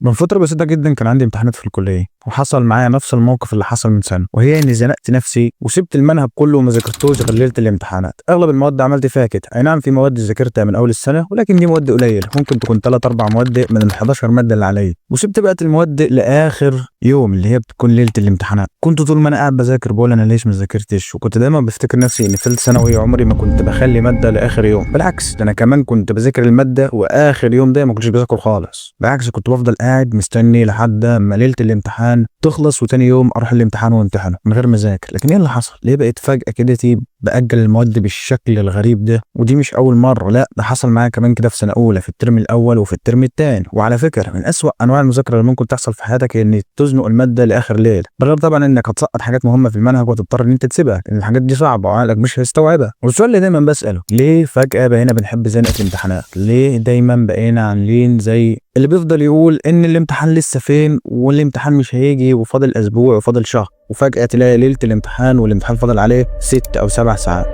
من فترة بسيطة جدا كان عندي امتحانات في الكلية، وحصل معايا نفس الموقف اللي حصل من سنة، وهي اني زنقت نفسي وسبت المنهج كله وما ذاكرتوش غير ليلة الامتحانات. اغلب المواد عملت فيها كده، اي نعم في مواد ذاكرتها من اول السنة، ولكن دي مواد قليلة، ممكن تكون 3 4 مواد من ال 11 مادة اللي عليا، وسبت بقى المواد لاخر يوم اللي هي بتكون ليلة الامتحانات. كنت طول ما انا قاعد بذاكر بقول انا ليش ما ذاكرتش، وكنت دايما بفتكر نفسي ان في ثالثة ثانوي عمري ما كنت بخلي مادة لاخر يوم، بالعكس ده انا كمان كنت بذاكر المادة واخر يوم ده ما كنتش بذاكر خالص، بالعكس كنت بفضل قاعد مستني لحد ما ليله الامتحان تخلص وتاني يوم اروح الامتحان وامتحنه من غير ما اذاكر. لكن ايه اللي حصل؟ ليه بقيت فجاه كده باجل المواد بالشكل الغريب ده؟ ودي مش اول مره، لا ده حصل معايا كمان كده في سنه اولى في الترم الاول وفي الترم الثاني. وعلى فكره من اسوأ انواع المذاكره اللي ممكن تحصل في حياتك ان تزنق الماده لاخر ليله، بغير طبعا انك هتسقط حاجات مهمه في المنهج وتضطر ان انت تسيبها لان الحاجات دي صعبه وعقلك مش هيستوعبها. والسؤال اللي دايما بساله، ليه فجاه بقينا بنحب زنقه الامتحانات؟ ليه دايما بقينا عاملين زي اللي بيفضل يقول ان الامتحان لسه فين والامتحان مش هيجي وفاضل اسبوع وفاضل شهر، وفجأة تلاقي ليلة الامتحان والامتحان فاضل عليه 6 أو 7 ساعات،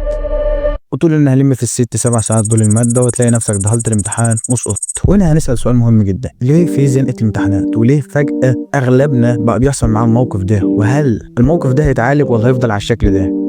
وتقول ان هلم في الست 7 ساعات دول المادة، وتلاقي نفسك دخلت الامتحان وسقطت. وهنا هنسأل سؤال مهم جدا، ليه في زنقة الامتحانات؟ وليه فجأة اغلبنا بقى بيحصل معاه الموقف ده؟ وهل الموقف ده هيتعالج ولا هيفضل على الشكل ده؟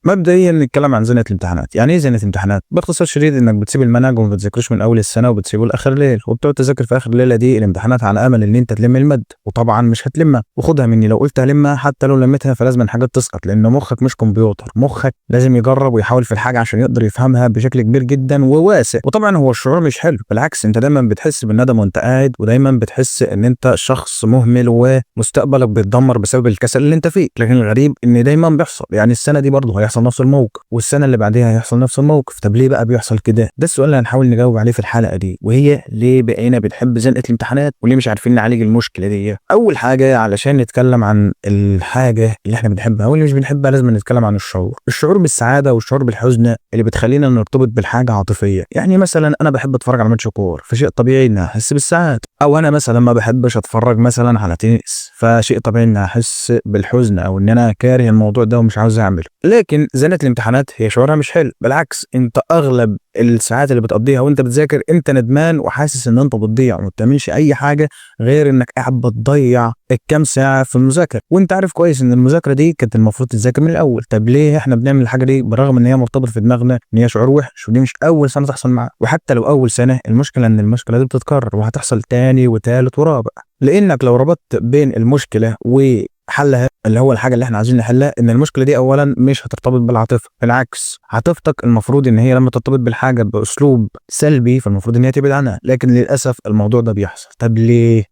مبدئيا نتكلم عن زنقه الامتحانات. يعني ايه زنقه الامتحانات؟ باختصار شديد انك بتسيب المنهج وما بتذاكرش من اول السنه وبتسيبه لاخر ليل، وبتقعد تذاكر في اخر ليله دي الامتحانات على امل ان انت تلم الماده، وطبعا مش هتلمها. وخدها مني لو قلت هلمها، حتى لو لميتها فلازم حاجات تسقط، لان مخك مش كمبيوتر، مخك لازم يجرب ويحاول في الحاجه عشان يقدر يفهمها بشكل كبير جدا وواسع. وطبعا هو الشعور مش حلو، بالعكس انت دايما بتحس بالندم وانت قاعد، ودايما بتحس ان انت شخص مهمل ومستقبلك بيتدمر بسبب الكسل اللي انت فيه. لكن الغريب ان دايما بيحصل، يعني السنه دي برضه هيحصل نفس الموقف، والسنه اللي بعديها هيحصل نفس الموقف. طب ليه بقى بيحصل كده؟ ده السؤال اللي هنحاول نجاوب عليه في الحلقه دي، وهي ليه بقينا بنحب زنقه الامتحانات وليه مش عارفين نعالج المشكله دي. اول حاجه علشان نتكلم عن الحاجه اللي احنا بنحبها واللي مش بنحبها لازم نتكلم عن الشعور بالسعاده والشعور بالحزن اللي بتخلينا نرتبط بالحاجه عاطفيه. يعني مثلا انا بحب اتفرج على ماتش كوره، فشيء طبيعي ان احس بالسعاده، او انا مثلا ما بحبش اتفرج مثلا على تنس، فشيء طبيعي ان احس بالحزن او ان انا كاره الموضوع ده ومش عاوز اعمله. لكن زنقه الامتحانات هي شعورها مش حلو، بالعكس انت اغلب الساعات اللي بتقضيها وانت بتذاكر انت ندمان وحاسس ان انت بتضيع وما بتعملش اي حاجه غير انك قاعد بتضيع الكام ساعه في المذاكره، وانت عارف كويس ان المذاكره دي كانت المفروض تتذاكر من الاول. طب ليه احنا بنعمل الحاجه دي برغم ان هي مرتبطه في دماغنا ان هي شعور وحش، ودي مش اول سنه تحصل معاك، وحتى لو اول سنه المشكله ان المشكله دي بتتكرر وهتحصل تاني وتالت ورابع. لانك لو ربطت بين المشكله وحلها اللي هو الحاجه اللي احنا عايزين نحلها، ان المشكله دي اولا مش هترتبط بالعاطفه، بالعكس عاطفتك المفروض ان هي لما ترتبط بالحاجه باسلوب سلبي فالمفروض ان هي تبعد عنها، لكن للاسف الموضوع ده بيحصل. طب ليه؟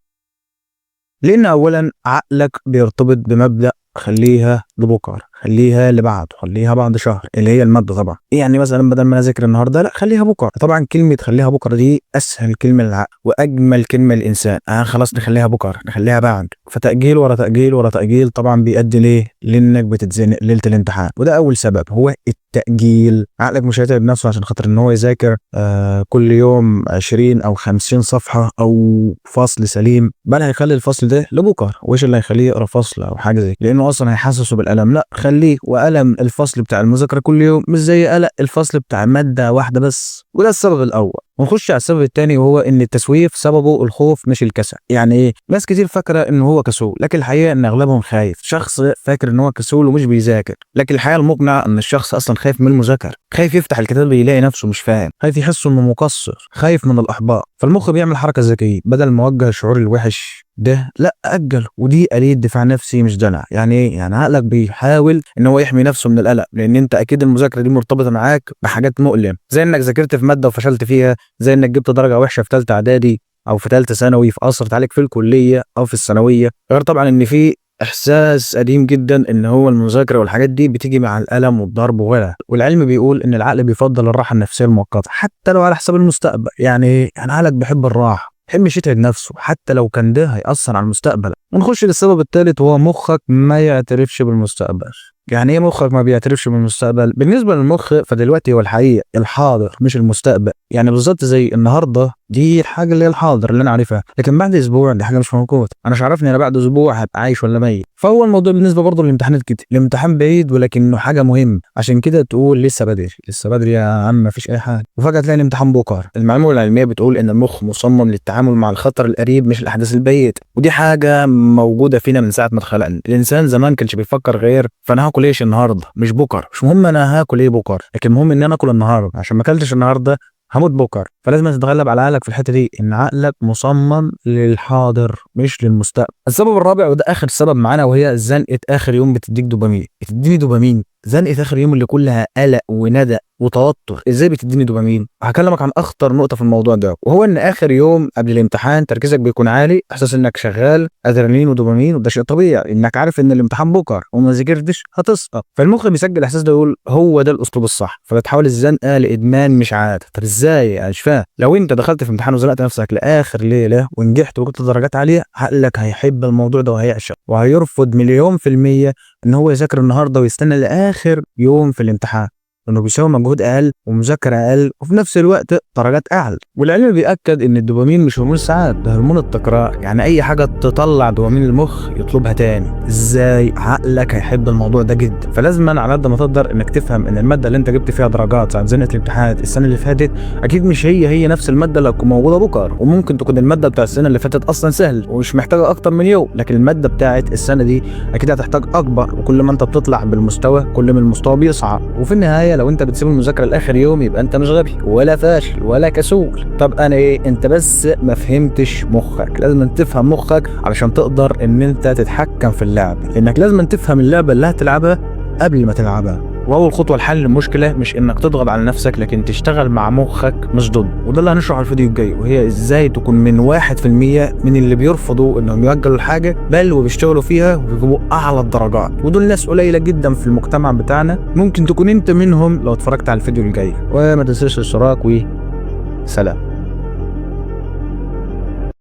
لان اولا عقلك بيرتبط بمبدأ خليها لبكره، خليها لبعد، خليها بعد شهر، اللي هي الماده طبعا. يعني مثلا بدل ما اذاكر النهارده لا خليها بكره. طبعا كلمه خليها بكره دي اسهل كلمه للعقل واجمل كلمه للانسان، خلاص نخليها بكره، نخليها بعد. فتاجيل ورا تاجيل ورا تاجيل طبعا بيؤدي ليه؟ لانك بتتزنق ليله الامتحان، وده اول سبب هو التاجيل. عقلك مش هيتعب نفسه عشان خاطر ان هو يذاكر كل يوم 20 او 50 صفحه او فصل سليم، بل هيخلي الفصل ده لبكره. وايش اللي هيخليه يقرا فصل او حاجه زي، لانه اصلا هيحسسه بالالم. لا خليه، والم الفصل بتاع المذاكره كل يوم مش زي قلق الفصل بتاع ماده واحده بس. وده السبب الاول. ونخش على السبب الثاني، وهو ان التسويف سببه الخوف مش الكسل. يعني ايه؟ ناس كتير فاكره ان هو كسول، لكن الحقيقه ان اغلبهم خايف. شخص فاكر ان هو كسول ومش بيذاكر، لكن الحقيقه المقنعه ان الشخص اصلا خايف من المذاكره، خايف يفتح الكتاب يلاقي نفسه مش فاهم، خايف يحس انه مقصر، خايف من الاحباط. فالمخ بيعمل حركه ذكيه، بدل ما يوجه الشعور الوحش ده لا اجل، ودي آلية دفاع نفسي مش دلع. يعني ايه؟ يعني عقلك بيحاول ان هو يحمي نفسه من القلق، لان انت اكيد المذاكره دي مرتبطه معاك بحاجات مؤلمه، زي انك ذاكرت في ماده وفشلت فيها، زي انك جبت درجه وحشه في ثالثه اعدادي او في ثالثه ثانوي فاثرت عليك في الكليه او في الثانويه. غير طبعا ان في احساس قديم جدا ان هو المذاكره والحاجات دي بتيجي مع الالم والضرب وغيرها. والعلم بيقول ان العقل بيفضل الراحه النفسيه المؤقته حتى لو على حساب المستقبل. يعني عقلك بيحب الراحه، يحبش يتعب نفسه حتى لو كان ده هيأثر على المستقبل. ونخش للسبب الثالث، وهو مخك ما يعترفش بالمستقبل. يعني ايه مخك ما بيعترفش بالمستقبل؟ بالنسبه للمخ فدلوقتي هو الحقيقه الحاضر مش المستقبل. يعني بالظبط زي النهارده دي الحاجه اللي هي الحاضر اللي انا عارفها، لكن بعد اسبوع دي حاجه مش موجوده. انا مش عارفني انا بعد اسبوع هبقى عايش ولا ميت. فهو الموضوع بالنسبه برضه للامتحانات كده، الامتحان بعيد ولكنه حاجه مهمه، عشان كده تقول لسه بدري لسه بدري يا عم ما فيش اي حاجه، وفجاه تلاقي الامتحان بكره. المعلومه العلميه بتقول ان المخ مصمم للتعامل مع الخطر القريب مش الاحداث البعيده، ودي حاجه موجوده فينا من ساعه ما اتخلقنا. الانسان زمان كانش بيفكر غير فانا هاكل ايش النهارده مش بكره، مش مهم انا هاكل ايه بكره، لكن المهم ان انا اكل النهارده، عشان ما اكلتش النهارده هموت بكره. فلازم تتغلب على عقلك في الحته دي، ان عقلك مصمم للحاضر مش للمستقبل. السبب الرابع وده اخر سبب معانا، وهي زنقه اخر يوم بتديك دوبامين. بتديني دوبامين زنقه اخر يوم اللي كلها قلق وندى وتوتر. ازاي بتديني دوبامين؟ هكلمك عن اخطر نقطه في الموضوع ده، وهو ان اخر يوم قبل الامتحان تركيزك بيكون عالي، احساس انك شغال، ادرينالين ودوبامين، وده شيء طبيعي انك عارف ان الامتحان بكره وما ذاكرتش هتسقط. فالمخ بيسجل الاحساس ده يقول هو ده الاسلوب الصح، فتتحول الزنقه لادمان مش عاده. طب ازاي؟ انا مش فاهم. لو انت دخلت في امتحان وزنقت نفسك لاخر ليله ونجحت وجبت درجات عاليه، عقلك هيحب الموضوع ده وهيعشق وهيرفض مليون في الميه ان هو يذاكر النهارده ويستنى لاخر يوم في الامتحان، لانه بيساوي مجهود اقل ومذاكره اقل وفي نفس الوقت درجات اعلى. والعلم بيأكد ان الدوبامين مش هرمون السعاده، ده هرمون التكرار. يعني اي حاجه تطلع دوبامين المخ يطلبها تاني. ازاي؟ عقلك هيحب الموضوع ده جدا. فلازم على قد ما تقدر انك تفهم ان الماده اللي انت جبت فيها درجات ساعه زنقه الامتحانات السنه اللي فاتت اكيد مش هي نفس الماده اللي هتكون موجوده بكره، وممكن تكون الماده بتاع السنه اللي فاتت اصلا سهل ومش محتاجه اكتر من يوم، لكن الماده بتاعت السنه دي اكيد هتحتاج اكبر. وكل ما انت بتطلع بالمستوى كل ما المستوى بيصعب. وفي النهايه لو انت بتسيب المذاكره لاخر يوم يبقى انت مش غبي ولا فاشل ولا كسول. طب انا ايه؟ انت بس ما فهمتش مخك. لازم تفهم مخك علشان تقدر ان انت تتحكم في اللعبه، لانك لازم تفهم اللعبه اللي هتلعبها قبل ما تلعبها. واول خطوه لحل المشكله مش انك تضغط على نفسك، لكن تشتغل مع مخك مش ضد. وده اللي هنشرحه الفيديو الجاي، وهي ازاي تكون من 1% من اللي بيرفضوا انهم يؤجلوا الحاجه بل وبيشتغلوا فيها وبيجيبوا اعلى الدرجات. ودول ناس قليله جدا في المجتمع بتاعنا، ممكن تكون انت منهم لو اتفرجت على الفيديو الجاي. وما تنساش الاشتراك وسلام.